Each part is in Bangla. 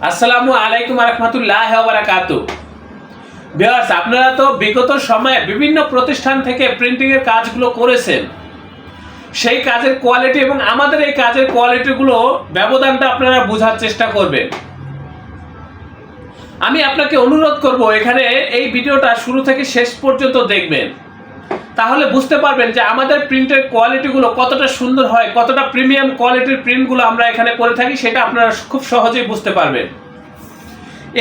আসসালামু আলাইকুম রহমতুল্লাহ বারাকাতু। ভিউয়ার্স, আপনারা তো বিগত সময়ে বিভিন্ন প্রতিষ্ঠান থেকে প্রিন্টিং এর কাজগুলো করেছেন। সেই কাজের কোয়ালিটি এবং আমাদের এই কাজের কোয়ালিটিগুলো ব্যবধানটা আপনারা বোঝার চেষ্টা করবেন। আমি আপনাকে অনুরোধ করব এখানে এই ভিডিওটা শুরু থেকে শেষ পর্যন্ত দেখবেন, তাহলে বুঝতে পারবেন যে আমাদের প্রিন্টের কোয়ালিটিগুলো কতটা সুন্দর হয়, কতটা প্রিমিয়াম কোয়ালিটির প্রিন্টগুলো আমরা এখানে করে থাকি, সেটা আপনারা খুব সহজেই বুঝতে পারবেন।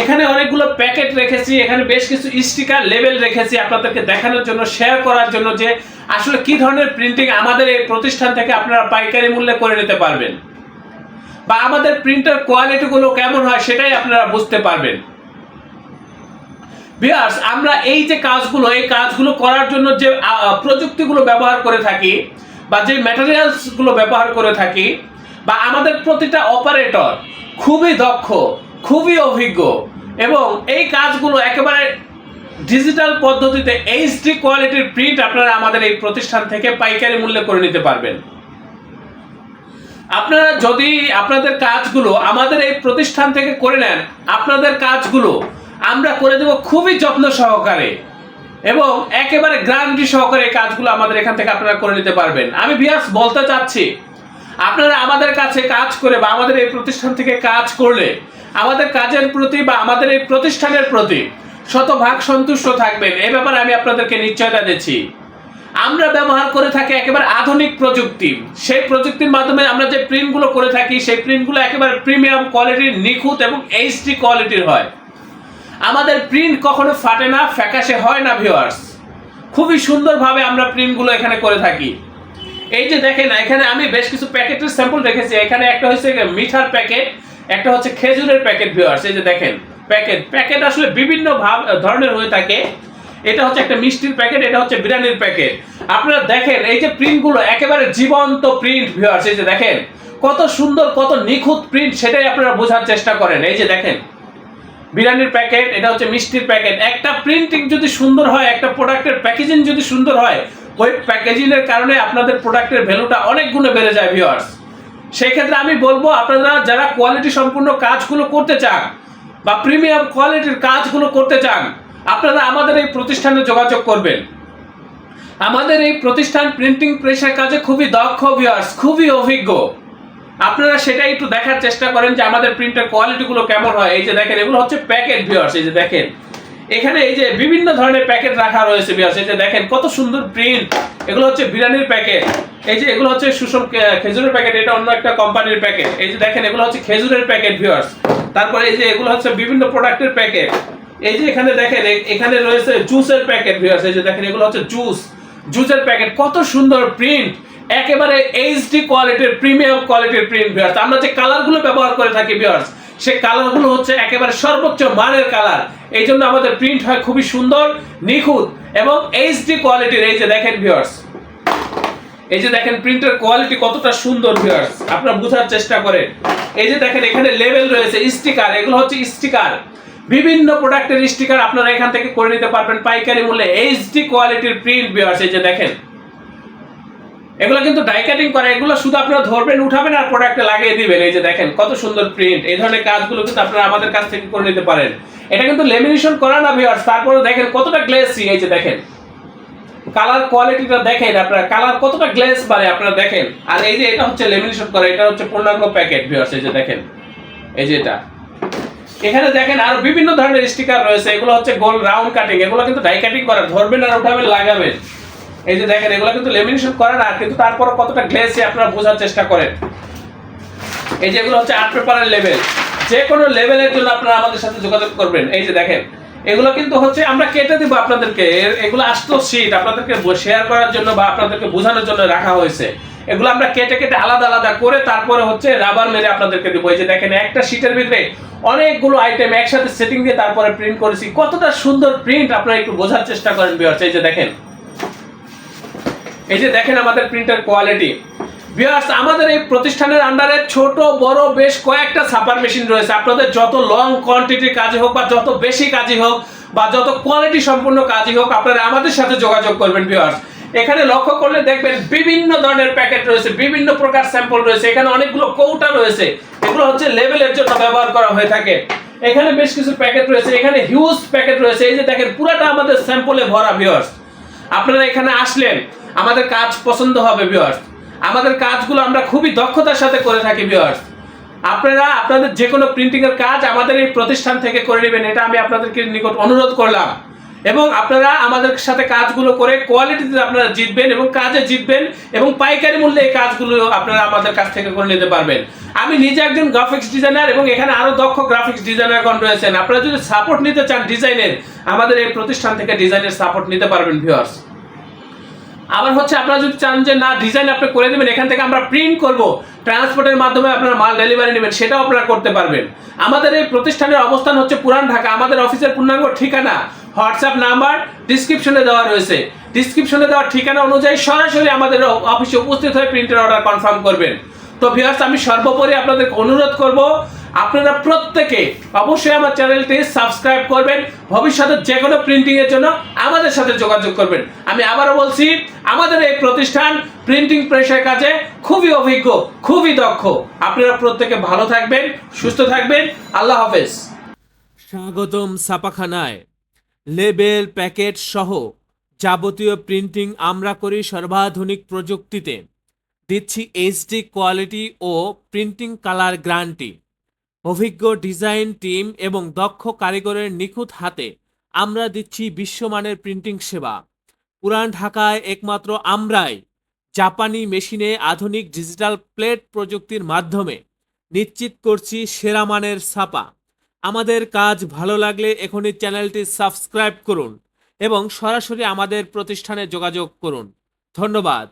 এখানে অনেকগুলো প্যাকেট রেখেছি, এখানে বেশ কিছু স্টিকার লেবেল রেখেছি আপনাদেরকে দেখানোর জন্য, শেয়ার করার জন্য যে আসলে কি ধরনের প্রিন্টিং আমাদের এই প্রতিষ্ঠান থেকে আপনারা পাইকারি মূল্যে করে নিতে পারবেন, বা আমাদের প্রিন্টার কোয়ালিটিগুলো কেমন হয় সেটাই আপনারা বুঝতে পারবেন। ভিউয়ার্স, আমরা এই যে কাজগুলো, এই কাজগুলো করার জন্য যে প্রযুক্তিগুলো ব্যবহার করে থাকি বা যে ম্যাটেরিয়ালসগুলো ব্যবহার করে থাকি, বা আমাদের প্রতিটা অপারেটর খুবই দক্ষ, খুবই অভিজ্ঞ, এবং এই কাজগুলো একেবারে ডিজিটাল পদ্ধতিতে এইচডি কোয়ালিটির প্রিন্ট আপনারা আমাদের এই প্রতিষ্ঠান থেকে পাইকারি মূল্যে করে নিতে পারবেন। আপনারা যদি আপনাদের কাজগুলো আমাদের এই প্রতিষ্ঠান থেকে করে নেন, আপনাদের কাজগুলো আমরা করে দেব খুবই যত্ন সহকারে এবং একেবারে গ্যারান্টি সহকারে। এই কাজগুলো আমাদের এখান থেকে আপনারা করে নিতে পারবেন। আমি ভিউয়ার্স বলতে চাচ্ছি, আপনারা আমাদের কাছে কাজ করে বা আমাদের এই প্রতিষ্ঠান থেকে কাজ করলে আমাদের কাজের প্রতি বা আমাদের এই প্রতিষ্ঠানের প্রতি শতভাগ সন্তুষ্ট থাকবেন, এ ব্যাপারে আমি আপনাদেরকে নিশ্চয়তা দিচ্ছি। আমরা ব্যবহার করে থাকি একেবারে আধুনিক প্রযুক্তি। সেই প্রযুক্তির মাধ্যমে আমরা যে প্রিন্টগুলো করে থাকি, সেই প্রিন্টগুলো একেবারে প্রিমিয়াম কোয়ালিটির, নিখুঁত এবং এইচডি কোয়ালিটির হয়। আমাদের প্রিন্ট কখনো ফাটে না, ফ্যাকাশে হয় না। ভিউয়ার্স, খুবই সুন্দরভাবে আমরা প্রিন্টগুলো এখানে করে থাকি। এই যে দেখেন, এখানে আমি বেশ কিছু প্যাকেটের স্যাম্পল রেখেছি। এখানে একটা হচ্ছে মিঠার প্যাকেট, একটা হচ্ছে খেজুরের প্যাকেট। ভিউয়ার্স, এই যে দেখেন প্যাকেট আসলে বিভিন্ন ধরনের হয়ে থাকে। এটা হচ্ছে একটা মিষ্টির প্যাকেট, এটা হচ্ছে বিরিয়ানির প্যাকেট। আপনারা দেখেন এই যে প্রিন্টগুলো একেবারে জীবন্ত প্রিন্ট। ভিউয়ার্স, এই যে দেখেন কত সুন্দর, কত নিখুঁত প্রিন্ট, সেটাই আপনারা বোঝার চেষ্টা করেন। এই যে দেখেন বিরিয়ানির প্যাকেট, এটা হচ্ছে মিষ্টির প্যাকেট। একটা প্রিন্টিং যদি সুন্দর হয়, একটা প্রোডাক্টের প্যাকেজিং যদি সুন্দর হয়, ওই প্যাকেজিং এর কারণে আপনাদের প্রোডাক্টের ভ্যালুটা অনেক গুণে বেড়ে যায়। ভিউয়ার্স, সেই ক্ষেত্রে আমি বলবো আপনারা যারা কোয়ালিটি সম্পূর্ণ কাজগুলো করতে চান বা প্রিমিয়াম কোয়ালিটির কাজগুলো করতে চান, আপনারা আমাদের এই প্রতিষ্ঠানে যোগাযোগ করবেন। আমাদের এই প্রতিষ্ঠান প্রিন্টিং প্রেসের কাজে খুবই দক্ষ। ভিউয়ার্স, খুবই অভিজ্ঞ। আপনারা সেটাই একটু দেখার চেষ্টা করেন যে আমাদের প্রিন্টের কোয়ালিটিগুলো কেমন হয়। এই যে দেখেন এগুলো হচ্ছে প্যাকেট। ভিউয়ার্স, এই যে দেখেন এখানে এই যে বিভিন্ন ধরনের প্যাকেট রাখা রয়েছে। ভিউয়ার্স, এই যে দেখেন কত সুন্দর প্রিন্ট। এগুলো হচ্ছে বিরিয়ানির প্যাকেট। এই যে এগুলো হচ্ছে সুষম খেজুরের প্যাকেট, এটা অন্য একটা কোম্পানির প্যাকেট। এই যে দেখেন এগুলো হচ্ছে খেজুরের প্যাকেট। ভিউয়ার্স, তারপরে এই যে এগুলো হচ্ছে বিভিন্ন প্রোডাক্টের প্যাকেট। এই যে এখানে দেখেন এখানে রয়েছে জুসের প্যাকেট। ভিউয়ার্স, এই যে দেখেন এগুলো হচ্ছে জুসের প্যাকেট। কত সুন্দর প্রিন্ট, একেবারে এইচডি কোয়ালিটির, প্রিমিয়াম কোয়ালিটির প্রিন্ট। ভিউয়ার্স, আমরা যে কালারগুলো ব্যবহার করে থাকি ভিউয়ার্স, সেই কালারগুলো হচ্ছে একেবারে সর্বোচ্চ মানের কালার। এই জন্য আমাদের প্রিন্ট হয় খুবই সুন্দর, নিখুঁত এবং এইচডি কোয়ালিটির। এই যে দেখেন ভিউয়ার্স, এই যে দেখেন প্রিন্টের কোয়ালিটি কতটা সুন্দর। ভিউয়ার্স, আপনারা বোঝার চেষ্টা করেন। এই যে দেখেন এখানে লেবেল রয়েছে, স্টিকার, এগুলো হচ্ছে স্টিকার। বিভিন্ন প্রোডাক্টের স্টিকার আপনারা এখান থেকে করে নিতে পারবেন পাইকারি মূল্যে, এইচডি কোয়ালিটির প্রিন্ট। ভিউয়ার্স, এই যে দেখেন এগুলো কিন্তু ডাই কাটিং করা, এগুলো শুধু আপনারা ধরবেন, উঠাবেন আর প্রোডাক্টে লাগিয়ে দিবেন। এই যে দেখেন কত সুন্দর প্রিন্ট। এই ধরনের কাজগুলো কিন্তু আপনারা আমাদের কাছ থেকে করে নিতে পারেন। এটা কিন্তু লেমিনেশন করা না ভিউয়ার্স, তারপরে দেখেন কতটা গ্লেসি। এই যে দেখেন কালার কোয়ালিটিটা দেখেন, আপনারা কালার কতটা গ্লেস বাড়ে আপনারা দেখেন। আর এই যে এটা হচ্ছে লেমিনেশন করা, এটা হচ্ছে পূর্ণাঙ্গ প্যাকেট। ভিউয়ার্স, এই যে দেখেন, এই যে এটা এখানে দেখেন আরো বিভিন্ন ধরনের স্টিকার রয়েছে। এগুলো হচ্ছে গোল রাউন্ড কাটিং, এগুলো কিন্তু ডাই কাটিং করা, ধরবেন আর উঠাবেন, লাগাবেন। এই যে দেখেন এগুলো কিন্তু লেমিনেশন করা না, কিন্তু তারপর কতটা গ্লেসি আপনারা বোঝার চেষ্টা করেন। এই যে এগুলো হচ্ছে আর্ট পেপারের লেভেল। যে কোনো লেভেলের জন্য আপনারা আমাদের সাথে যোগাযোগ করবেন। এই যে দেখেন এগুলো কিন্তু হচ্ছে আমরা কেটে দিব আপনাদেরকে। এগুলো আস্ত শীট আপনাদেরকে শেয়ার করার জন্য বা আপনাদেরকে বোঝানোর জন্য রাখা হয়েছে। এগুলো আমরা কেটে কেটে আলাদা আলাদা করে তারপরে হচ্ছে রাবার মেরে আপনাদেরকে দেবো। এই যে দেখেন একটা শীটের ভিতরে অনেকগুলো আইটেম একসাথে সেটিং দিয়ে তারপরে প্রিন্ট করেছি। কতটা সুন্দর প্রিন্ট আপনারা একটু বোঝার চেষ্টা করেন ভিউয়ার্স। এই যে দেখেন, এই যে দেখেন আমাদের প্রিন্টের কোয়ালিটি। ভিউয়ার্স, আমাদের এই প্রতিষ্ঠানের আন্ডারে ছোট বড় বেশ কয়েকটা ছাপার মেশিন রয়েছে। আপনাদের যত লং কোয়ান্টিটির কাজই হোক বা যত বেশি কাজই হোক বা যত কোয়ালিটি সম্পূর্ণ কাজই হোক, আপনারা আমাদের সাথে যোগাযোগ করবেন। ভিউয়ার্স, এখানে লক্ষ্য করলে দেখবেন বিভিন্ন ধরনের প্যাকেট রয়েছে, বিভিন্ন প্রকার স্যাম্পল রয়েছে, এখানে অনেকগুলো কৌটা রয়েছে, এগুলো হচ্ছে লেবেলের জন্য ব্যবহার করা হয়ে থাকে। এখানে বেশ কিছু প্যাকেট রয়েছে, এখানে হিউজ প্যাকেট রয়েছে, এই যে দেখেন পুরাটা আমাদের স্যাম্পলে ভরা ভিউয়ার্স। আপনারা এখানে আসলেন, আমাদের কাজ পছন্দ হবে ভিউয়ার্স। আমাদের কাজগুলো আমরা খুবই দক্ষতার সাথে করে থাকি ভিউয়ার্স। আপনারা আপনাদের যে কোনো প্রিন্টিং এর কাজ আমাদের এই প্রতিষ্ঠান থেকে করে নেবেন, এটা আমি আপনাদেরকে নিকট অনুরোধ করলাম। এবং আপনারা আমাদের সাথে কাজগুলো করে কোয়ালিটিতে আপনারা জিতবেন এবং কাজে জিতবেন এবং পাইকারি মূল্যে এই কাজগুলো আপনারা আমাদের কাছ থেকে করে নিতে পারবেন। আমি নিজে একজন গ্রাফিক্স ডিজাইনার এবং এখানে আরো দক্ষ গ্রাফিক্স ডিজাইনারগণ রয়েছেন। আপনারা যদি সাপোর্ট নিতে চান ডিজাইনের, আমাদের এই প্রতিষ্ঠান থেকে ডিজাইনের সাপোর্ট নিতে পারবেন ভিউয়ার্স। আবার হচ্ছে আপনারা যদি চান যে না ডিজাইন আপনি করে দেবেন, এখান থেকে আমরা প্রিন্ট করব, ট্রান্সপোর্টের মাধ্যমে আপনারা মাল ডেলিভারি নেবেন, সেটাও আপনারা করতে পারবেন। আমাদের এই প্রতিষ্ঠানের অবস্থান হচ্ছে পুরান ঢাকা। আমাদের অফিসের পূর্ণাঙ্গ ঠিকানা, হোয়াটসঅ্যাপ নাম্বার ডিসক্রিপশনে দেওয়া রয়েছে। ডিসক্রিপশনে দেওয়া ঠিকানা অনুযায়ী সরাসরি আমাদের অফিসে উপস্থিত হয়ে প্রিন্টের অর্ডার কনফার্ম করবেন। তো ভিউয়ার্স, আমি সর্বোপরি আপনাদের অনুরোধ করব আপনারা প্রত্যেকে অবশ্যই আমার চ্যানেলটি সাবস্ক্রাইব করবেন। ভবিষ্যতে যে কোনো প্রিন্টিং এর জন্য আমাদের সাথে যোগাযোগ করবেন। আমি আবারও বলছি, আমাদের এই প্রতিষ্ঠান প্রিন্টিং প্রেসের কাজে খুবই অভিজ্ঞ, খুবই দক্ষ। আপনারা প্রত্যেকে ভালো থাকবেন, সুস্থ থাকবেন। আল্লাহ হাফেজ। স্বাগতম ছাপাখানায়। লেবেল, প্যাকেট সহ যাবতীয় প্রিন্টিং আমরা করি সর্বাধুনিক প্রযুক্তিতে। দিচ্ছি এইচডি কোয়ালিটি ও প্রিন্টিং কালার গ্যারান্টি। অভিজ্ঞ ডিজাইন টিম এবং দক্ষ কারিগরের নিখুঁত হাতে আমরা দিচ্ছি বিশ্বমানের প্রিন্টিং সেবা। পুরান ঢাকায় একমাত্র আমরাই জাপানি মেশিনে আধুনিক ডিজিটাল প্লেট প্রযুক্তির মাধ্যমে নিশ্চিত করছি সেরা মানের ছাপা। আমাদের কাজ ভালো লাগলে এখনই চ্যানেলটি সাবস্ক্রাইব করুন এবং সরাসরি আমাদের প্রতিষ্ঠানে যোগাযোগ করুন। ধন্যবাদ।